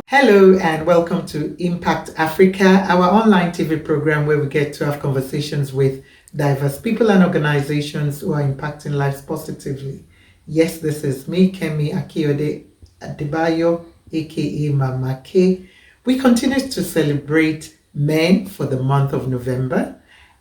Hello and welcome to Impact Africa, our online TV program where we get to have conversations with diverse people and organizations who are impacting lives positively. Yes, this is me, Kemi Akiode Adebayo, aka Mama K. We continue to celebrate men for the month of November,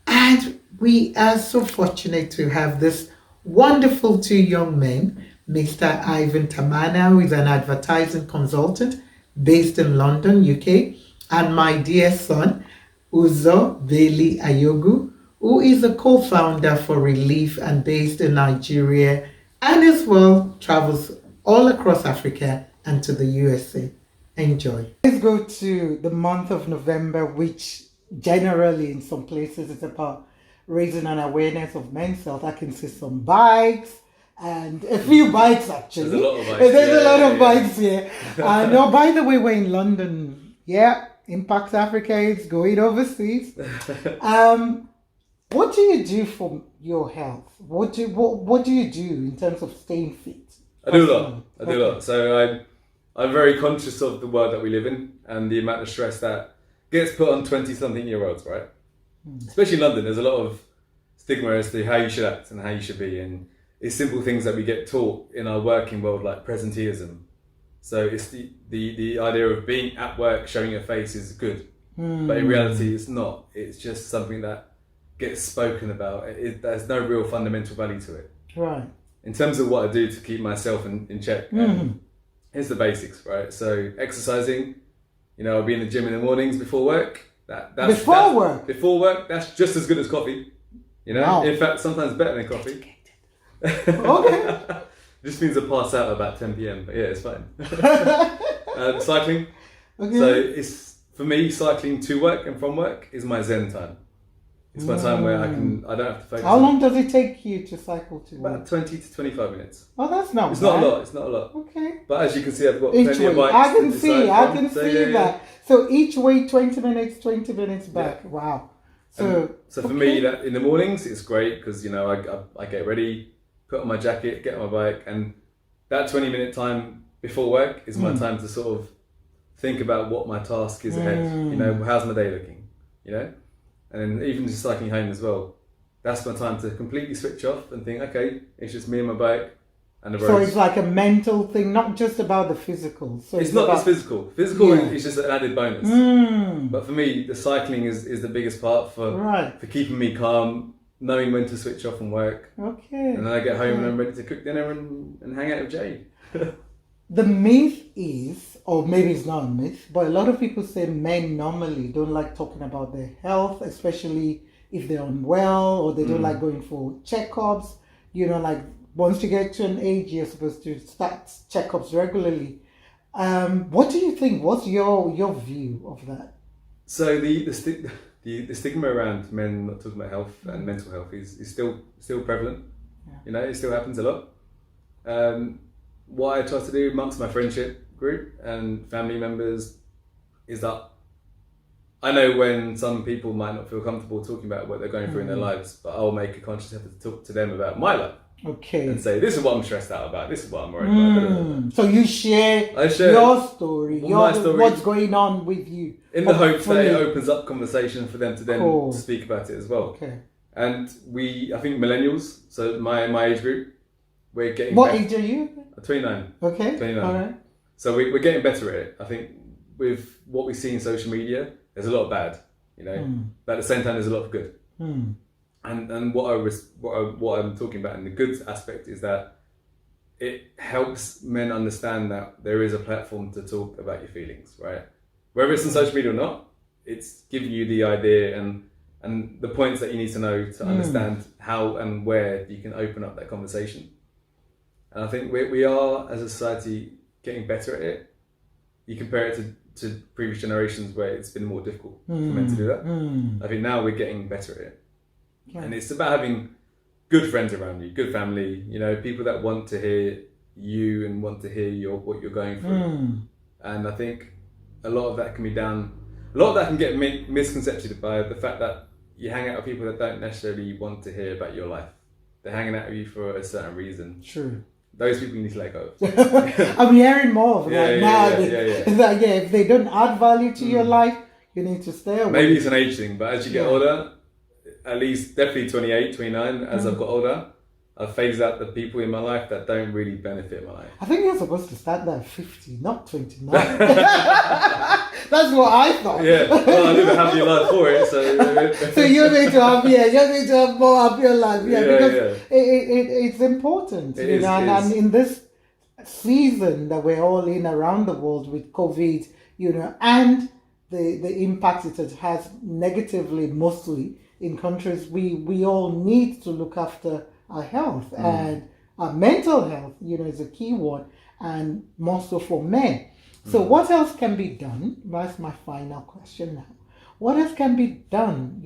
and we are so fortunate to have this wonderful two young men, Mr. Arvin Tamana, who is an advertising consultant based in London, UK, and my dear son, Uzo Bailey Ayogu, who is a co-founder for Releaf and based in Nigeria, and as well travels all across Africa and to the USA. Enjoy. Let's go to the month of November, which generally in some places is about raising an awareness of men's health. I can see some bikes and a few bikes actually. There's a lot of bikes. There's a lot of bikes here. No, by the way, we're in London. Yeah, Impact Africa is going overseas. What do you do for your health? What do you do in terms of staying fit? I do a lot. So I'm very conscious of the world that we live in and the amount of stress that gets put on 20-something-year-olds, right? Especially in London, there's a lot of stigma as to how you should act and how you should be, and it's simple things that we get taught in our working world, like presenteeism. So it's the idea of being at work, showing your face is good, but in reality it's not. It's just something that gets spoken about. There's no real fundamental value to it. Right. In terms of what I do to keep myself in check, here's the basics, right? So exercising, I'll be in the gym in the mornings before work. Before work, that's just as good as coffee. Wow. In fact, sometimes better than coffee. Okay. Just means I pass out about 10 p.m, but yeah, it's fine. Cycling. Okay. So it's, for me, cycling to work and from work is my zen time. It's my time where I don't have to focus. How long does it take you to cycle to work? About 20 to 25 minutes. Oh, that's not bad. It's not a lot. Okay. But as you can see, I've got Each plenty of way. bikes. I can see Yeah. that. So each way 20 minutes back. Yeah. Wow. So for me, that in the mornings it's great because I get ready, put on my jacket, get on my bike, and that 20-minute time before work is my time to sort of think about what my task is ahead. How's my day looking? And then even just cycling home as well. That's my time to completely switch off and think, okay, it's just me and my bike and the roads. So it's like a mental thing, not just about the physical. So it's not just physical. Physical is just an added bonus. But for me, the cycling is the biggest part for keeping me calm, knowing when to switch off and work. Okay. And then I get home and I'm ready to cook dinner and hang out with Jay. The myth is, or maybe it's not a myth, but a lot of people say men normally don't like talking about their health, especially if they're unwell or they don't like going for checkups. Like once you get to an age, you're supposed to start checkups regularly. What do you think? What's your view of that? So the stigma around men not talking about health and mental health is still prevalent. Yeah. It still happens a lot. What I try to do amongst my friendship group and family members is that I know when some people might not feel comfortable talking about what they're going through in their lives, but I'll make a conscious effort to talk to them about my life. Okay. And say, this is what I'm stressed out about, this is what I'm worried about. So you share your story, what's going on with you. In the hopes that it opens up conversation for them to then speak about it as well. Okay. And I think millennials, so my age group, we're getting What age are you? 29. Okay. 29. All right. So we're getting better at it. I think with what we see in social media, there's a lot of bad, but at the same time, there's a lot of good. And what I'm talking about in the good aspect is that it helps men understand that there is a platform to talk about your feelings, right? Whether it's on social media or not, it's giving you the idea and the points that you need to know to understand how and where you can open up that conversation. And I think we are, as a society, getting better at it. You compare it to previous generations where it's been more difficult for men to do that. I think now we're getting better at it. Yeah. And it's about having good friends around you, good family, people that want to hear you and want to hear what you're going through. And I think a lot of that can get misconcepted by the fact that you hang out with people that don't necessarily want to hear about your life. They're hanging out with you for a certain reason. True. those people you need to let go. I'm hearing more of that now. Yeah. It's like, if they don't add value to your life, you need to stay away. Maybe it's an age thing, but as you get older, at least definitely 28, 29, as I've got older, I've phased out the people in my life that don't really benefit my life. I think you're supposed to start that at 50, not 29. That's what I thought. Yeah, well, I live a happy life for it, so... So you're going to have more happier life, because it's important, and in this season that we're all in around the world with COVID, and the impact it has negatively, mostly in countries, we all need to look after our health, and our mental health, is a key one, and more so for men. So what else can be done? That's my final question now. What else can be done,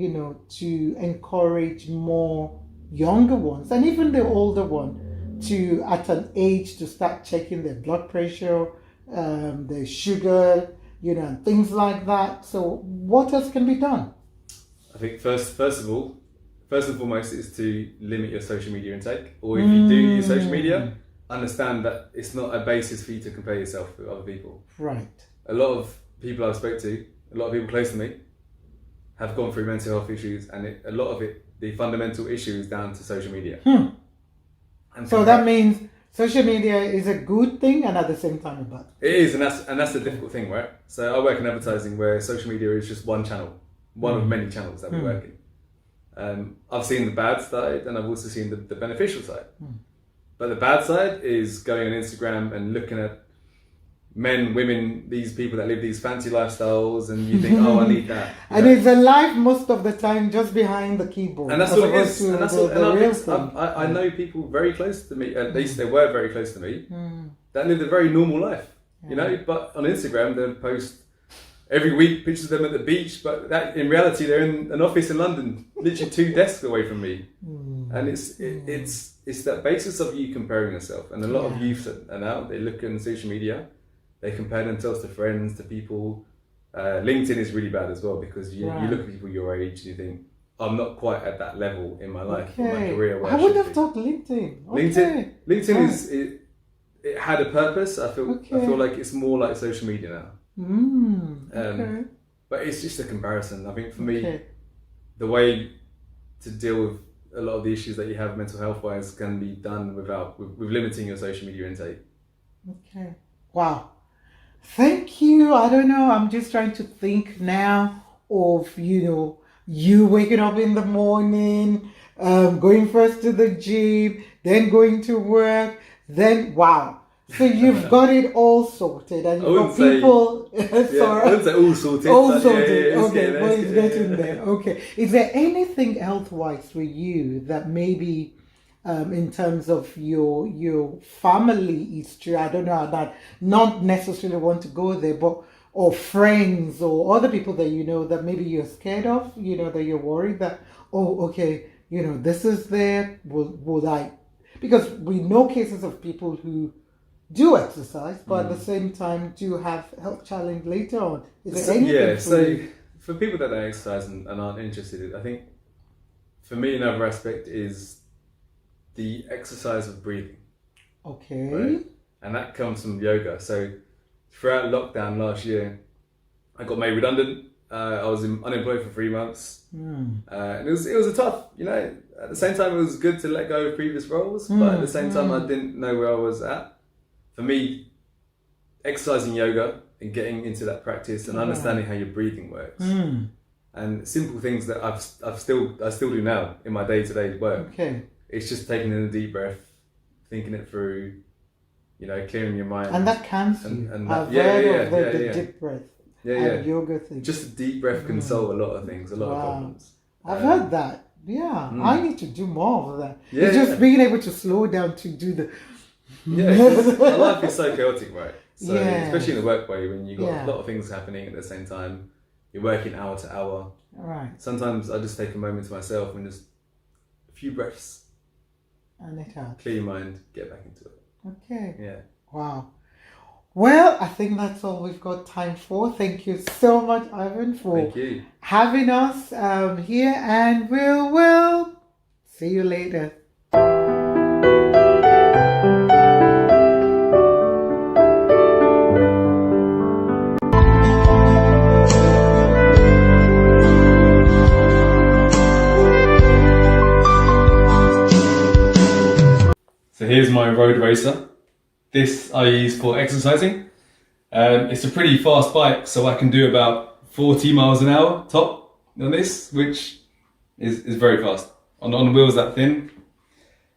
to encourage more younger ones and even the older one to, at an age, to start checking their blood pressure, their sugar, and things like that. So what else can be done? I think first and foremost is to limit your social media intake. Or if you do use social media, understand that it's not a basis for you to compare yourself with other people. Right. A lot of people I've spoke to, a lot of people close to me, have gone through mental health issues, and a lot of it, the fundamental issue is down to social media. And so that means social media is a good thing and at the same time a bad thing. It is, and that's the difficult thing, right? So I work in advertising where social media is just one channel, one of many channels that we work in. I've seen the bad side, and I've also seen the beneficial side. But the bad side is going on Instagram and looking at men, women, these people that live these fancy lifestyles, and you think, oh, I need that. And it's a life most of the time just behind the keyboard. And that's what it is. And that's I know people very close to me, at least they were very close to me, that lived a very normal life, but on Instagram they post every week pictures of them at the beach, but that in reality they're in an office in London, literally 2 desks away from me. And it's that basis of you comparing yourself. And a lot of youth are now, they look on social media, they compare themselves to friends, to people. LinkedIn is really bad as well, because you look at people your age and you think, I'm not quite at that level in my life, in my career. I would have thought LinkedIn. LinkedIn is it had a purpose. I feel like it's more like social media now. But it's just a comparison. I think for me, the way to deal with a lot of the issues that you have mental health wise can be done with limiting your social media intake. Okay. Wow. Thank you. I don't know. I'm just trying to think now of, you waking up in the morning, going first to the gym, then going to work, then wow. So you've got it all sorted, and you've got people. Sorry, I wouldn't say all sorted. All sorted. Okay, but it's getting there. Okay. Is there anything health-wise for you that maybe, in terms of your family history, I don't know, that not necessarily want to go there, but or friends or other people that that maybe you're scared of, that you're worried that, this is there. Would I? Because we know cases of people who do exercise, but at the same time do have health challenge later on. Is there anything so for people that don't exercise and aren't interested, I think for me another aspect is the exercise of breathing. Okay. Right? And that comes from yoga. So throughout lockdown last year, I got made redundant. I was unemployed for 3 months. And it was a tough, at the same time it was good to let go of previous roles, but at the same time I didn't know where I was at. For me, exercising yoga and getting into that practice and understanding how your breathing works, and simple things that I still do now in my day-to-day work. Okay. It's just taking in a deep breath, thinking it through, clearing your mind. And that calms you. I've heard of the deep breath. Yoga thing. Just a deep breath can solve a lot of things, a lot of problems. I've heard that. I need to do more of that. It's just being able to slow down to do the. Our life is so chaotic, right? So especially in the work way, when you got a lot of things happening at the same time, you're working hour to hour. Right. Sometimes I just take a moment to myself and just a few breaths. And it helps. Clear your mind, get back into it. Okay. Yeah. Wow. Well, I think that's all we've got time for. Thank you so much, Arvin, for having us here, and we'll see you later. here's my road racer. This I use for exercising. It's a pretty fast bike, so I can do about 40 miles an hour top on this, which is very fast. On wheels that thin,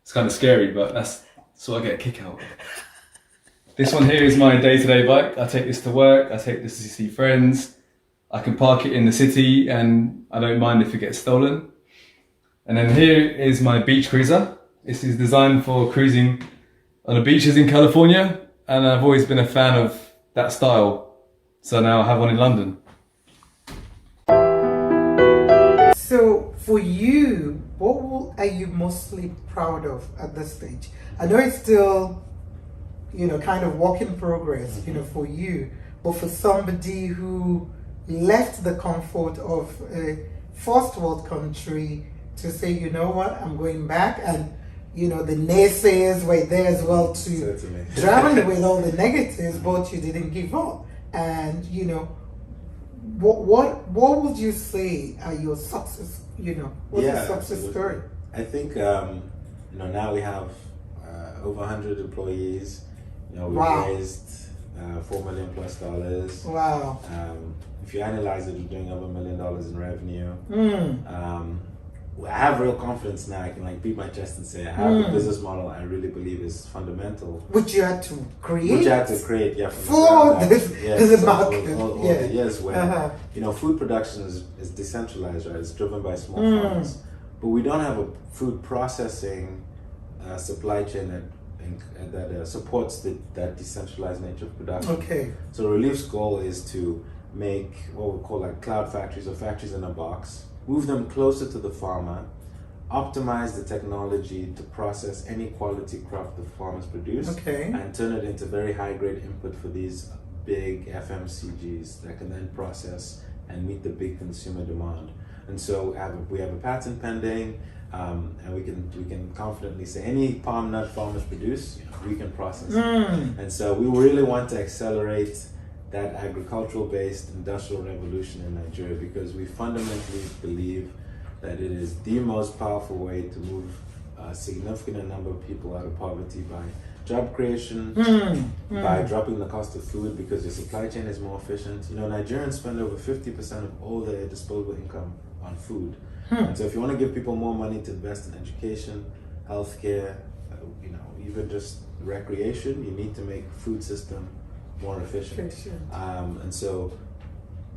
it's kind of scary, but that's what I get a kick out of. This one here is my day-to-day bike. I take this to work, I take this to see friends. I can park it in the city and I don't mind if it gets stolen. And then here is my beach cruiser. This is designed for cruising on the beaches in California, and I've always been a fan of that style. So now I have one in London. So for you, what are you mostly proud of at this stage? I know it's still, kind of work in progress, for you, but for somebody who left the comfort of a first world country to say, you know what, I'm going back, and the naysayers were there as well to drown with all the negatives, but you didn't give up. And what would you say are your success? What's your success story? I think now we have over 100 employees. We've raised $4 million plus. Wow. If you analyze it, we're doing over $1 million in revenue. I have real confidence now. I can beat my chest and say I have a business model I really believe is fundamental. Which you had to create. For this market. All the years where food production is decentralized, right? It's driven by small farmers, but we don't have a food processing supply chain that supports that decentralized nature of production. Okay. So Releaf's goal is to make what we call cloud factories, or factories in a box. Move them closer to the farmer, optimize the technology to process any quality crop the farmers produce, and turn it into very high grade input for these big FMCGs that can then process and meet the big consumer demand. And so we have a patent pending, and we can confidently say any palm nut farmers produce, we can process it. And so we really want to accelerate that agricultural-based industrial revolution in Nigeria, because we fundamentally believe that it is the most powerful way to move a significant number of people out of poverty by job creation, by dropping the cost of food because your supply chain is more efficient. Nigerians spend over 50% of all their disposable income on food. And so if you want to give people more money to invest in education, healthcare, even just recreation, you need to make food system more efficient. And so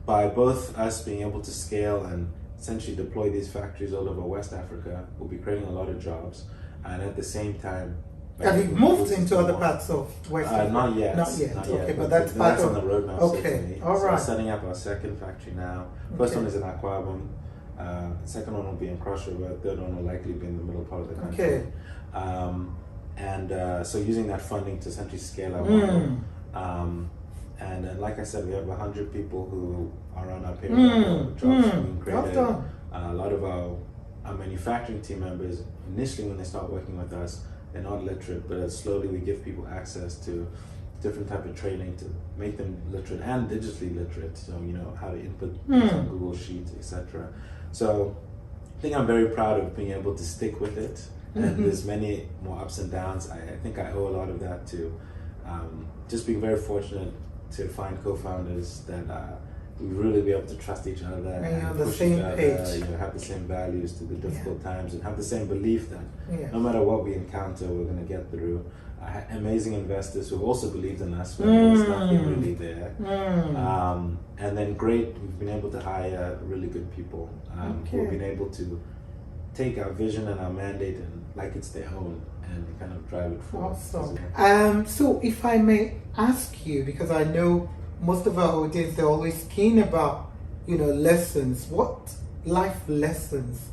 by both us being able to scale and essentially deploy these factories all over West Africa, we'll be creating a lot of jobs, and at the same time, have you moved into other parts of West Africa? Not yet. Okay, but that's part on the roadmap. Okay, all right. So we're setting up our second factory now. First one is in Akwabam. The second one will be in Cross River. The third one will likely be in the middle part of the country. So using that funding to essentially scale our model. And like I said, we have 100 people who are on our payroll, jobs being created. A lot of our manufacturing team members, initially when they start working with us, they're not literate, but slowly we give people access to different type of training to make them literate and digitally literate. So how to input things on Google Sheets, etc. So I think I'm very proud of being able to stick with it. And there's many more ups and downs. I think I owe a lot of that to just being very fortunate to find co-founders that we really be able to trust each other and the push same each other, page. Have the same values through the difficult times, and have the same belief that no matter what we encounter, we're going to get through. Amazing investors who also believed in us when there was nothing really there. And then we've been able to hire really good people who have been able to take our vision and our mandate and like it's their own and kind of drive it forward. Awesome. So if I may ask you, because I know most of our audience, they're always keen about, lessons. What life lessons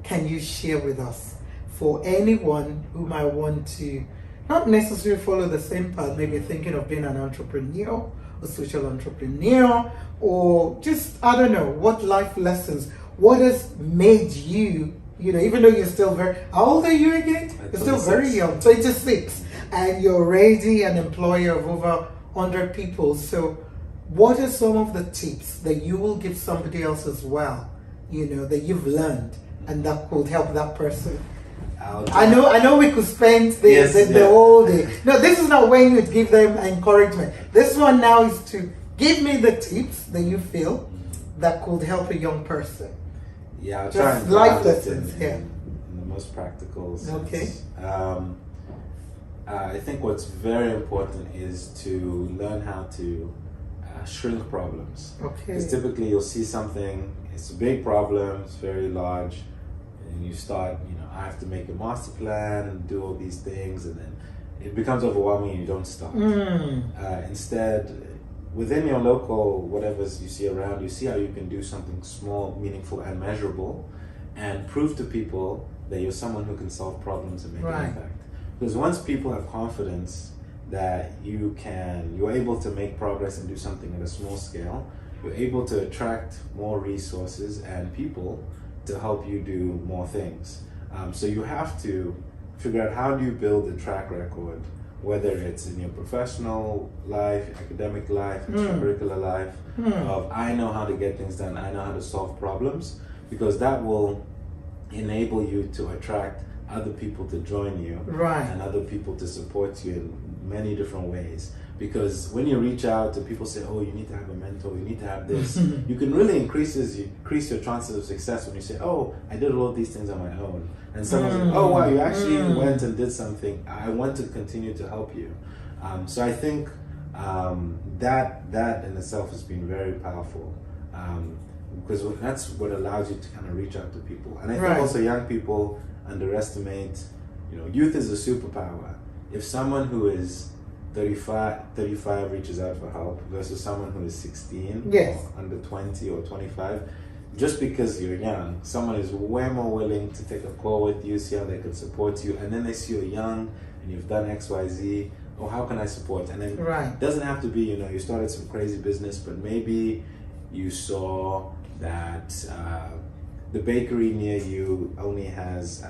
can you share with us for anyone who might want to not necessarily follow the same path, maybe thinking of being an entrepreneur, a social entrepreneur, or just, I don't know, what life lessons, what has made you, even though you're still how old are you again? You're still very young, 26, and you're already an employer of over 100 people. So what are some of the tips that you will give somebody else as well, that you've learned and that could help that person I know we could spend the whole day. No, this is not when you give them encouragement. This one now is to give me the tips that you feel that could help a young person. Yeah, I'll just try and life lessons. in the most practical sense. Okay. I think what's very important is to learn how to shrink problems. Okay. Because typically you'll see something, it's a big problem, it's very large, and you start, I have to make a master plan and do all these things, and then it becomes overwhelming and you don't start. Instead, within your local, whatever you see around, you see how you can do something small, meaningful, and measurable, and prove to people that you're someone who can solve problems and make an impact. Because once people have confidence that you're able to make progress and do something at a small scale, you're able to attract more resources and people to help you do more things. So you have to figure out, how do you build a track record, whether it's in your professional life, academic life, extracurricular life, of I know how to get things done, I know how to solve problems, because that will enable you to attract other people to join you, and other people to support you in many different ways. Because when you reach out to people, say, oh, you need to have a mentor, you need to have this, you can really increase your chances of success when you say, oh, I did all these things on my own. And someone's like, oh wow, you actually went and did something, I want to continue to help you. So I think that in itself has been very powerful, because that's what allows you to kind of reach out to people. And I think also young people underestimate, youth is a superpower. If someone who is 35 reaches out for help versus someone who is 16 or under 20 or 25, just because you're young, someone is way more willing to take a call with you, see how they can support you, and then they see you're young and you've done XYZ, oh, how can I support? And then it doesn't have to be, you started some crazy business, but maybe you saw that the bakery near you only has,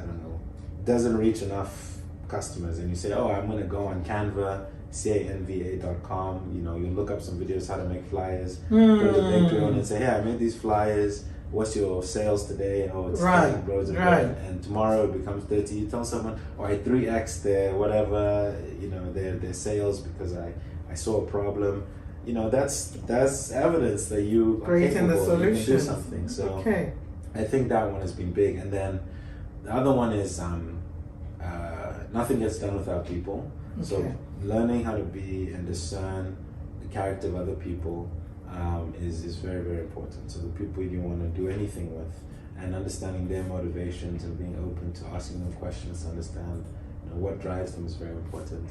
doesn't reach enough customers, and you say, oh, I'm gonna go on Canva, canva.com, you look up some videos how to make flyers, go to the bakery owner and say, hey, I made these flyers, what's your sales today? Oh, it's 10 rows of bread, and tomorrow it becomes 30. You tell someone, oh, I 3x their whatever, their sales because I saw a problem. That's evidence that you are creating the solution, you can do something. So I think that one has been big. And then the other one is nothing gets done without people. So learning how to be and discern the character of other people is very, very important. So the people you want to do anything with, and understanding their motivations and being open to asking them questions to understand what drives them is very important.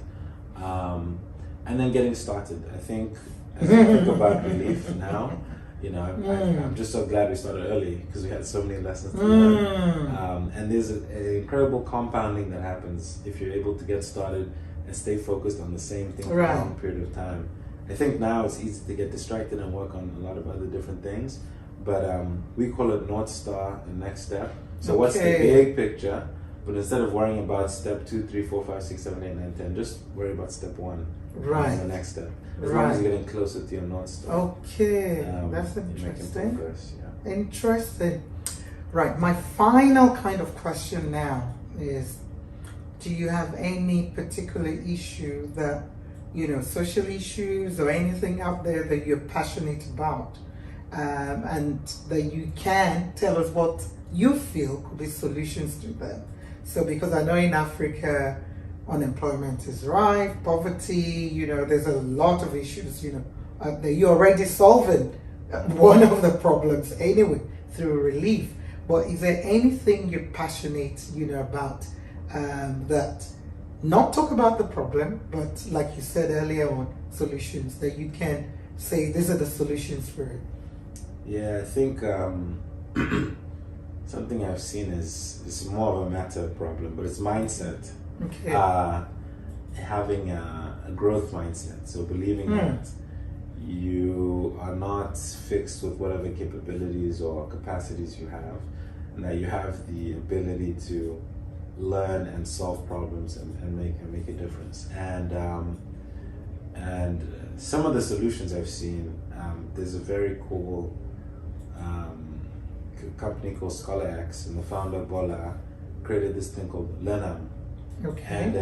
And then getting started. I think as I think about Releaf now, I'm just so glad we started early because we had so many lessons to learn. And there's an incredible compounding that happens if you're able to get started and stay focused on the same thing for a long period of time. I think now it's easy to get distracted and work on a lot of other different things, but we call it North Star, the next step. So what's the big picture? But instead of worrying about step 2, 3, 4, 5, 6, 7, 8, 9, 10, just worry about step 1. And the next step. As long as you're getting closer to your North Star. That's interesting. Interesting. Right. My final kind of question now is, do you have any particular issue that, social issues or anything out there that you're passionate about, and that you can tell us what you feel could be solutions to them? So because I know in Africa, unemployment is rife, poverty, there's a lot of issues, that you're already solving one of the problems anyway through Releaf. But is there anything you're passionate, about, that not talk about the problem, but like you said earlier on, solutions that you can say, these are the solutions for it? Yeah, I think something I've seen is more of a matter problem, but it's mindset. Having a growth mindset. So believing that you are not fixed with whatever capabilities or capacities you have, and that you have the ability to learn and solve problems and make a difference. And some of the solutions I've seen, there's a very cool company called Scholar X, and the founder Bola created this thing called Lenam. Okay. And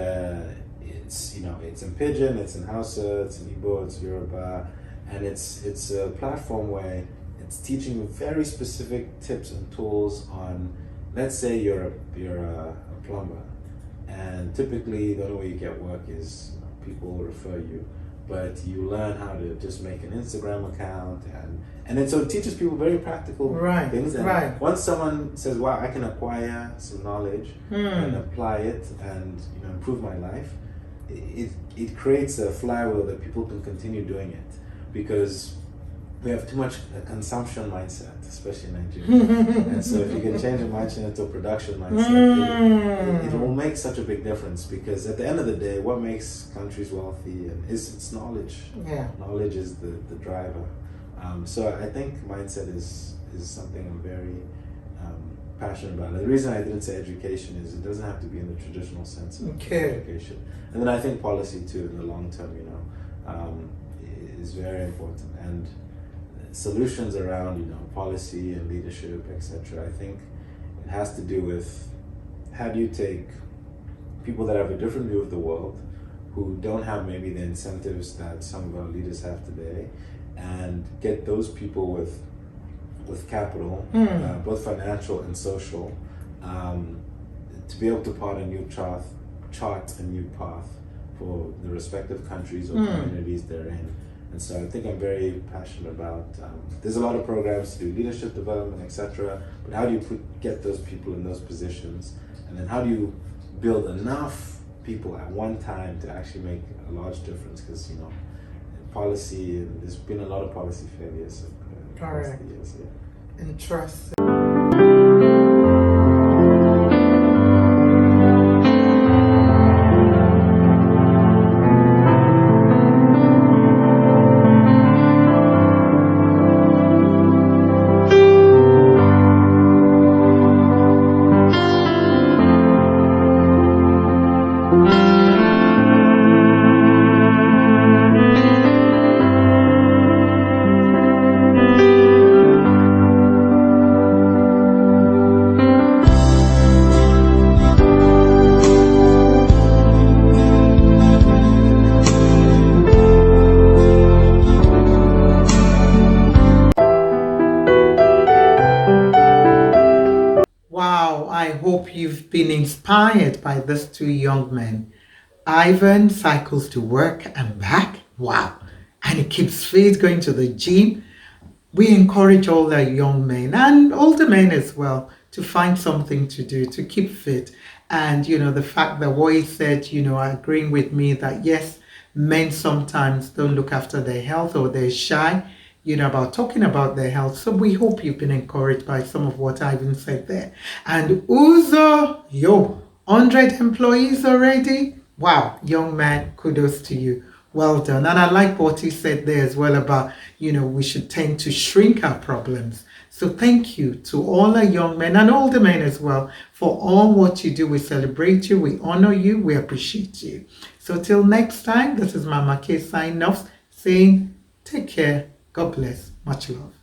it's it's in Pidgin, it's in Hausa, it's in Igbo, it's Yoruba, and it's a platform where it's teaching you very specific tips and tools on, let's say you're a plumber, and typically the only way you get work is people will refer you, but you learn how to just make an Instagram account, and so it teaches people very practical things. And once someone says, "Wow, I can acquire some knowledge and apply it, and improve my life," it creates a flywheel that people can continue doing it, because we have too much consumption mindset, especially in Nigeria. And so if you can change your mindset into a production mindset, it will make such a big difference, because at the end of the day, what makes countries wealthy is it's knowledge. Yeah. Knowledge is the driver. So I think mindset is something I'm very passionate about. And the reason I didn't say education is it doesn't have to be in the traditional sense of education. And then I think policy too, in the long term, is very important. And solutions around policy and leadership, etc. I think it has to do with how do you take people that have a different view of the world, who don't have maybe the incentives that some of our leaders have today, and get those people with capital, both financial and social, to be able to chart a new path for the respective countries or communities they're in. And so I think I'm very passionate about, there's a lot of programs to do leadership development, etc. But how do you get those people in those positions? And then how do you build enough people at one time to actually make a large difference? Because, policy, and there's been a lot of policy failures across the years. Yeah. And trust. Wow, I hope you've been inspired by these two young men. Arvin cycles to work and back. Wow. And he keeps fit, going to the gym. We encourage all our young men and older men as well to find something to do, to keep fit. And, the fact that what he said, agreeing with me that yes, men sometimes don't look after their health, or they're shy, about talking about their health. So we hope you've been encouraged by some of what Arvin said there. And Uzo, 100 employees already? Wow, young man, kudos to you. Well done. And I like what he said there as well about, we should tend to shrink our problems. So thank you to all our young men and older men as well for all what you do. We celebrate you, we honor you, we appreciate you. So till next time, this is Mama K signing off, saying take care. God bless. Much love.